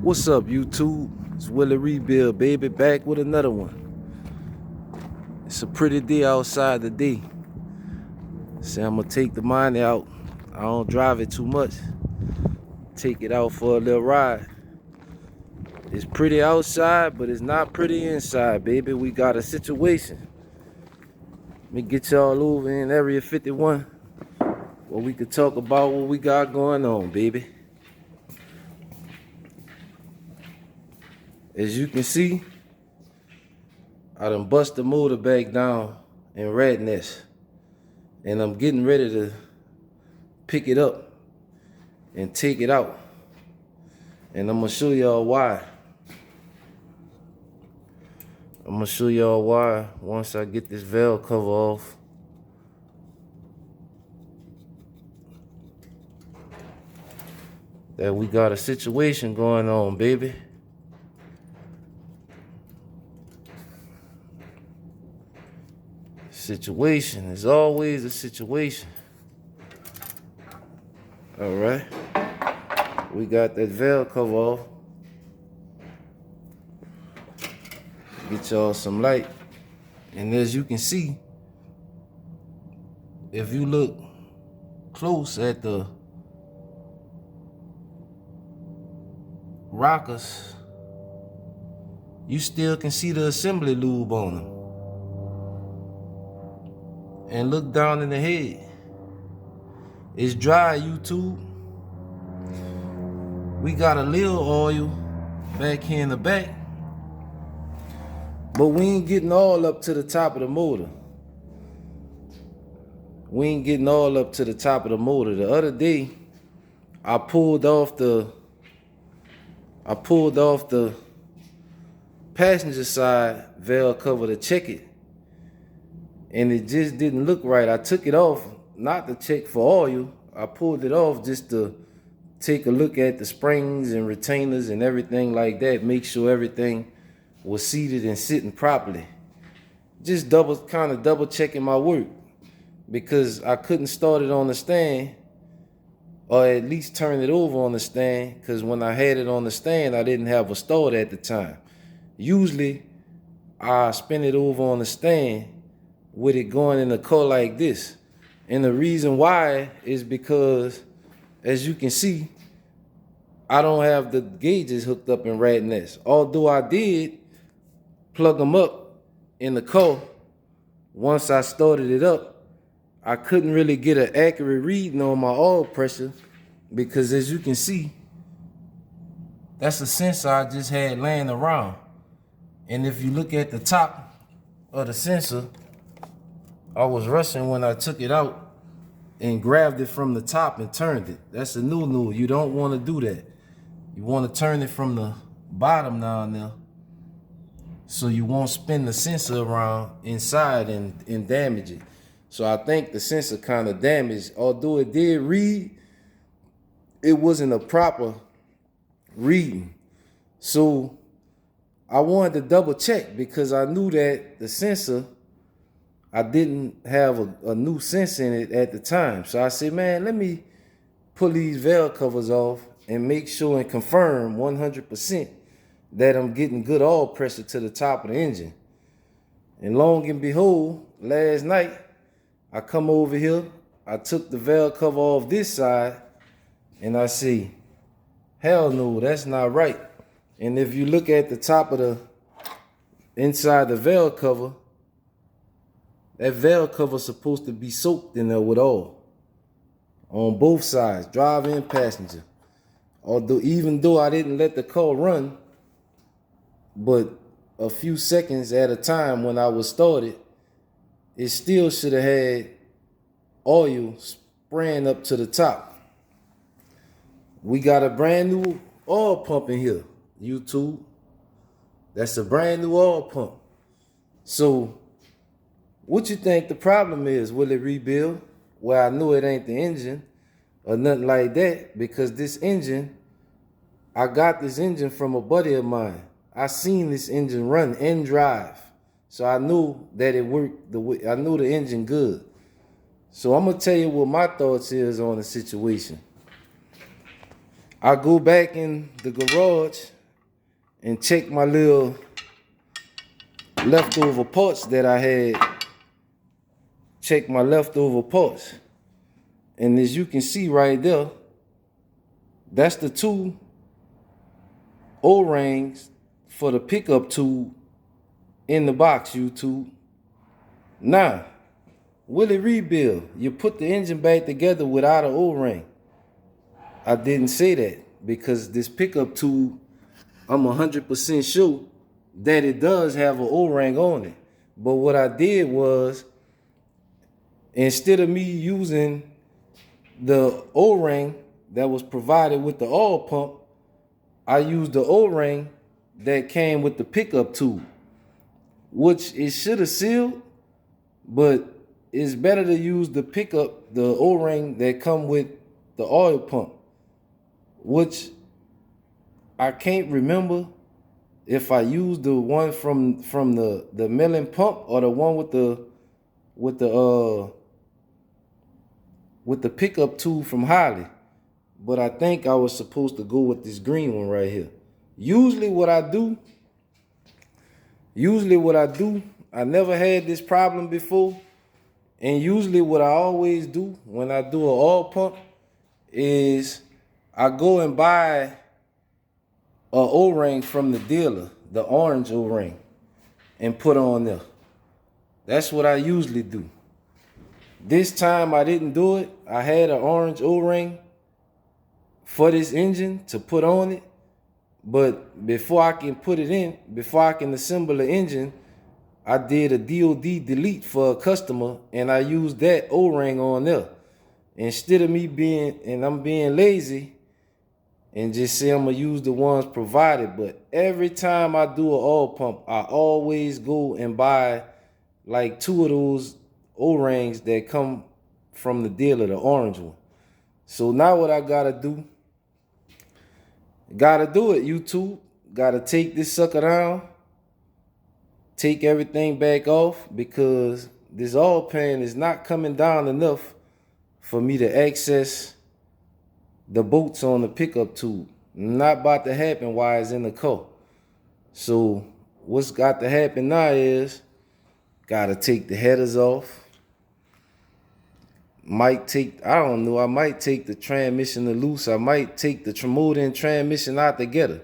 What's up, YouTube? It's Willie Rebuild, baby, back with another one. It's a pretty day outside today. Say I'm gonna take the monte out. I don't drive it too much. Take it out for a little ride. It's pretty outside, but it's not pretty inside, baby. We got a situation. Let me get y'all over in Area 51 where we could talk about what we got going on, baby. As you can see, I done bust the motor back down in Rat Nest. And I'm getting ready to pick it up and take it out. And I'm gonna show y'all why. I'm gonna show y'all why once I get this valve cover off. That we got a situation going on, baby. Situation is always a situation. All right. We got that valve cover off. Get y'all some light. And as you can see, if you look close at the rockers, you still can see the assembly lube on them. And look down in the head. It's dry, YouTube. We got a little oil back here in the back, but we ain't getting all up to the top of the motor. We ain't getting all up to the top of the motor. The other day, I pulled off the passenger side valve cover to check it, and it just didn't look right. I took it off not to check for oil. I pulled it off just to take a look at the springs and retainers and everything like that, make sure everything was seated and sitting properly. Just kind of double checking my work, because I couldn't start it on the stand, or at least turn it over on the stand, because when I had it on the stand, I didn't have a start at the time. Usually, I spin it over on the stand with it going in the car like this. And the reason why is because, as you can see, I don't have the gauges hooked up in Rat Nest. Although I did plug them up in the car, once I started it up, I couldn't really get an accurate reading on my oil pressure, because as you can see, that's a sensor I just had laying around. And if you look at the top of the sensor, I was rushing when I took it out and grabbed it from the top and turned it. That's a new. You don't want to do that. You want to turn it from the bottom down there, so you won't spin the sensor around inside and damage it. So I think the sensor kind of damaged. Although it did read, it wasn't a proper reading. So I wanted to double check, because I knew that the sensor, I didn't have a new sensor in it at the time. So I said, man, let me pull these valve covers off and make sure and confirm 100% that I'm getting good oil pressure to the top of the engine. And long and behold, last night, I come over here, I took the valve cover off this side, and I see, hell no, that's not right. And if you look at the top of the, inside the valve cover, that valve cover is supposed to be soaked in there with oil on both sides, driver and passenger. Although, even though I didn't let the car run, but a few seconds at a time when I was started, it still should have had oil spraying up to the top. We got a brand new oil pump in here, YouTube. That's a brand new oil pump. So what you think the problem is? Will it rebuild? Well, I know it ain't the engine or nothing like that, because this engine, I got this engine from a buddy of mine. I seen this engine run and drive, so I knew that it worked the way. I knew the engine good. So I'm gonna tell you what my thoughts is on the situation. I go back in the garage and check my little leftover parts that I had. Check my leftover parts. And as you can see right there, that's the two O-rings for the pickup tube in the box, YouTube. Now, will it rebuild? You put the engine back together without an O-ring. I didn't say that because this pickup tube, I'm 100% sure that it does have an O-ring on it. But what I did was, instead of me using the O-ring that was provided with the oil pump, I used the O-ring that came with the pickup tube, which it should have sealed, but it's better to use the O-ring that come with the oil pump, which I can't remember if I used the one from the milling pump or the one with the pickup tube from Holly. But I think I was supposed to go with this green one right here. Usually what I do, I never had this problem before. And usually what I always do when I do an oil pump is I go and buy a O-ring from the dealer, the orange O-ring, and put on there. That's what I usually do. This time I didn't do it. I had an orange O-ring for this engine to put on it. But before I can put it in, before I can assemble the engine, I did a DOD delete for a customer and I used that O-ring on there. Instead of me being lazy and just say I'm gonna use the ones provided, but every time I do an oil pump, I always go and buy like two of those O-rings that come from the dealer, the orange one. So now what I gotta do it, YouTube. Gotta take this sucker down, take everything back off, because this oil pan is not coming down enough for me to access the bolts on the pickup tube. Not about to happen while it's in the car. So what's got to happen now is gotta take the headers off. I don't know, I might take the transmission loose. I might take the motor and transmission out together.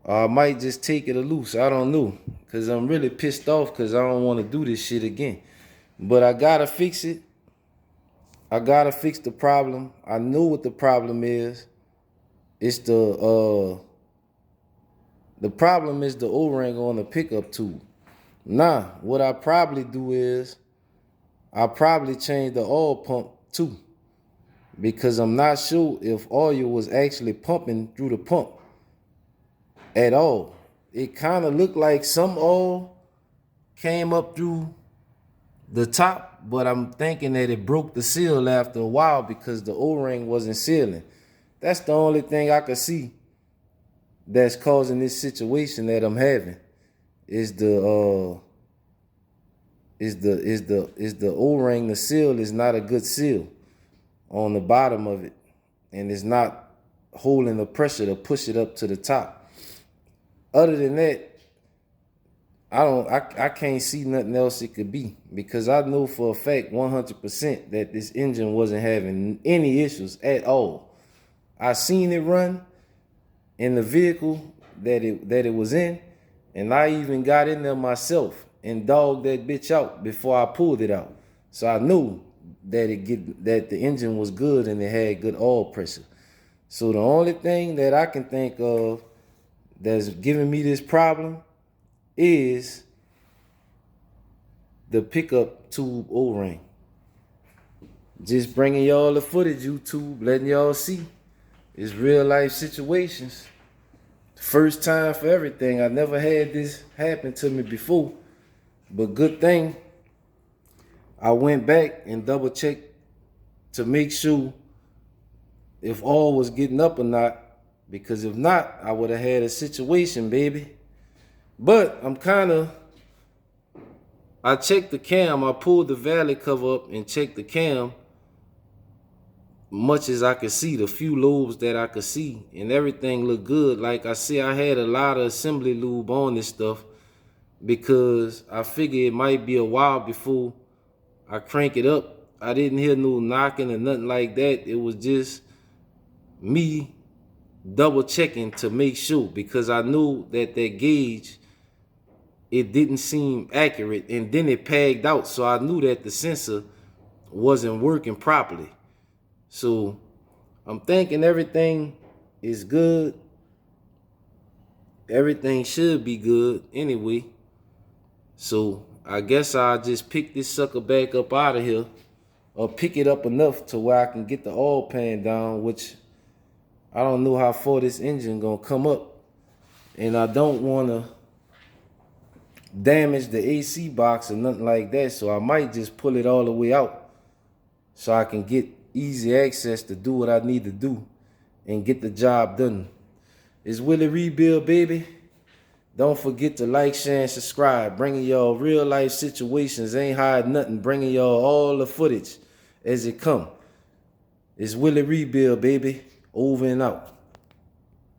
Or I might just take it loose. I don't know. Because I'm really pissed off because I don't want to do this shit again. But I gotta fix it. I gotta fix the problem. I know what the problem is. It's the problem is the O-ring on the pickup tube. Now, what I probably do is I probably change the oil pump too, because I'm not sure if oil was actually pumping through the pump at all. It kind of looked like some oil came up through the top, but I'm thinking that it broke the seal after a while because the O-ring wasn't sealing. That's the only thing I could see that's causing this situation that I'm having is the O-ring. The seal is not a good seal on the bottom of it, and it's not holding the pressure to push it up to the top. Other than that, I can't see nothing else it could be, because I know for a fact 100% that this engine wasn't having any issues at all. I seen it run in the vehicle that it was in, and I even got in there myself and dogged that bitch out before I pulled it out. So I knew that the engine was good and it had good oil pressure. So the only thing that I can think of that's giving me this problem is the pickup tube O-ring. Just bringing y'all the footage, YouTube, letting y'all see. It's real life situations. First time for everything. I never had this happen to me before. But good thing I went back and double checked to make sure if all was getting up or not. Because if not, I would have had a situation, baby. But I checked the cam. I pulled the valley cover up and checked the cam. much as I could see, the few lobes that I could see, and everything looked good. Like I said, I had a lot of assembly lube on this stuff because I figured it might be a while before I crank it up. I didn't hear no knocking or nothing like that. It was just me double checking to make sure, because I knew that that gauge, it didn't seem accurate, and then it pagged out, so I knew that the sensor wasn't working properly. So I'm thinking everything is good. Everything should be good anyway. So I guess I'll just pick this sucker back up out of here, or pick it up enough to where I can get the oil pan down, which I don't know how far this engine gonna come up, and I don't want to damage the AC box or nothing like that, so I might just pull it all the way out so I can get easy access to do what I need to do and get the job done. It's Willie Rebuild, baby. Don't forget to like, share, and subscribe. Bringing y'all real life situations, ain't hide nothing. Bringing y'all all the footage as it come. It's Willie Rebuild, baby. Over and out.